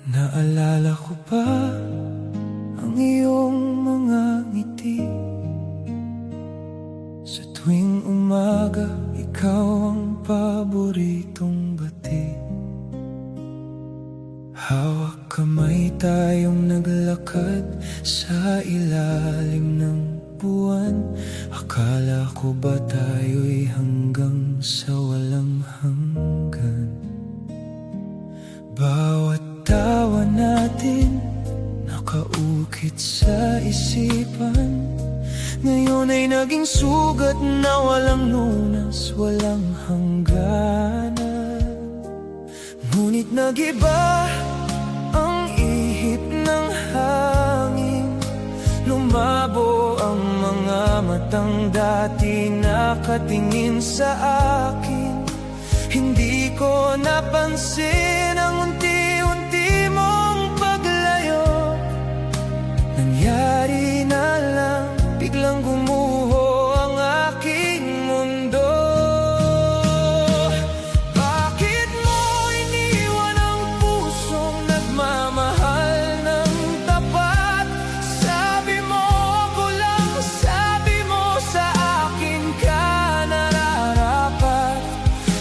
Naalala ko pa ang iyong mga ngiti. Sa tuwing umaga, ikaw ang paboritong bati. Hawak kamay tayong naglakad sa ilalim ng buwan. Akala ko ba tayo'y hanggang sa walang hanggan? Bawat tawa natin nakaukit sa isipan. Ngayon ay naging sugat na walang lunas, walang hangganan. Ngunit nag-iba ang ihip ng hangin. Lumabo ang mga matang dati nakatingin sa akin. Hindi ko napansin ang unti-unti mong paglayo. Nangyari na lang, biglang gumuho ang aking mundo. Bakit mo iniwan ang pusong nagmamahal ng tapat? Sabi mo ako lang, sabi mo sa akin ka nararapat.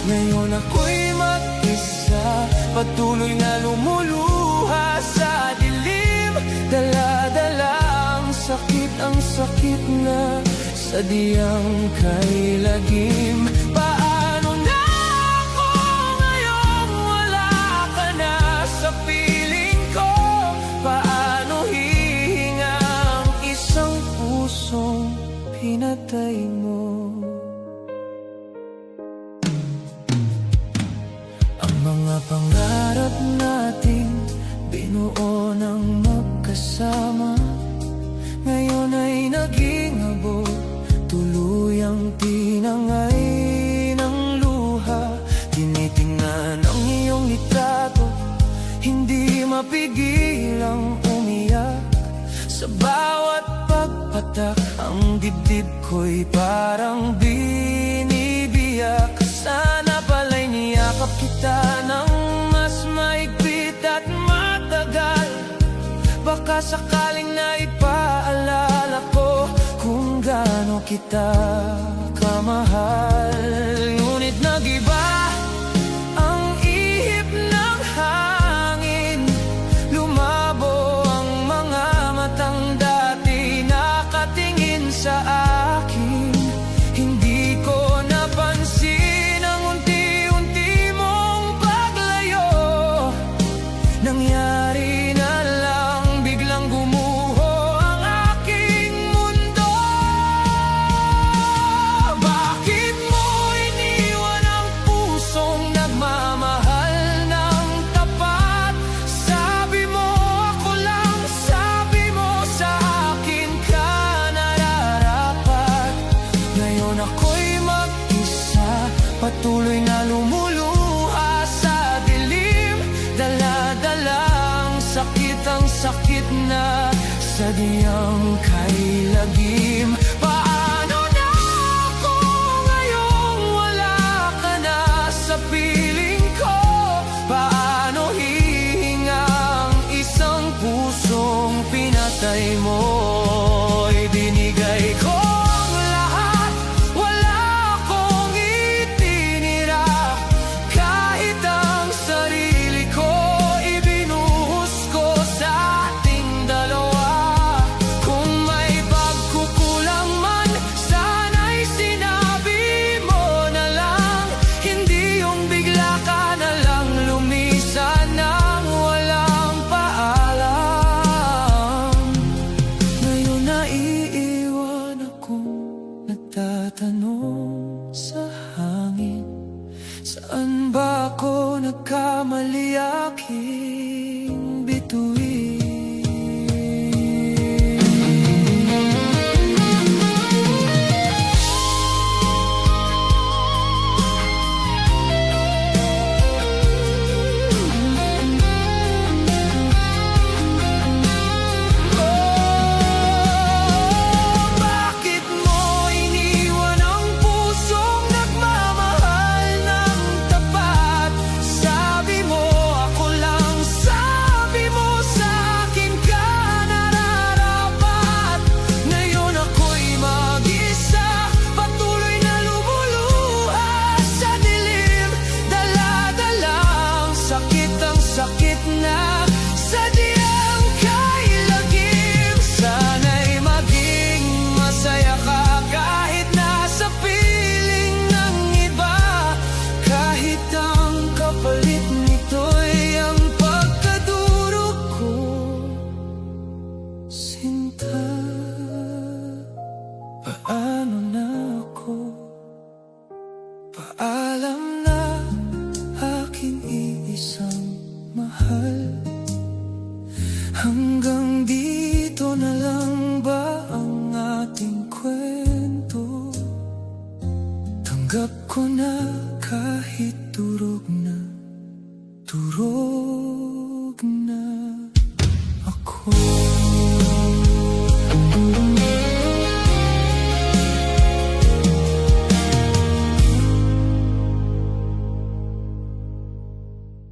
Ngayon ako'y mag-isa, patuloy na lumuluha sa dilim. Dala-dala ang sakit na sadyang kay lagim. Paano na ako ngayong wala ka na sa piling ko? Paano hihinga ang isang pusong pinatay mo? Ang mga pangarap natin binuo ng magkasama, ngayon ay naging abot, tuluyang tinangay ng luha. Tinitingnan ang iyong litrato, hindi mapigilang umiyak. Sa bawat pagpatak, ang dibdib ko'y parang binibiyak. Sana pala'y niyakap kita ng mas maigpit at matagal. Baka sakaling naipaalala ko kung gaano kita kamahal. Ngunit nag-iba ang ihip ng hangin. Lumabo ang mga matang dati nakatingin sa akin. Hindi ko napansin ang unti-unti mong paglayo. Nangyari na lang, biglang gumuho ang aking mundo. Bakit mo iniwan ang pusong nagmamahal ng tapat? Sabi mo ako lang, sabi mo sa akin ka nararapat. Ngayon ako'y mag-isa, patuloy na lumuluha sa dilim. Dala-dala ang sakit na sadyang kay lagim. Paano na ako ngayong wala ka na sa piling ko? Paano hihinga ang isang pusong pinatay mo? Ibinigay ko ang lahat, wala akong itinira. Kahit ang sarili ko ibinuhos ko sa ating dalawa. Kung may pagkukulang man, sana'y sinabi mo na lang. Hindi yung bigla ka na lang lumisan nang walang paalam. Ngayon naiiwan akong nagtatanong sa hangin. Saan ba ako nagkamali aking bituin? Tanggap ko na kahit durog na durog.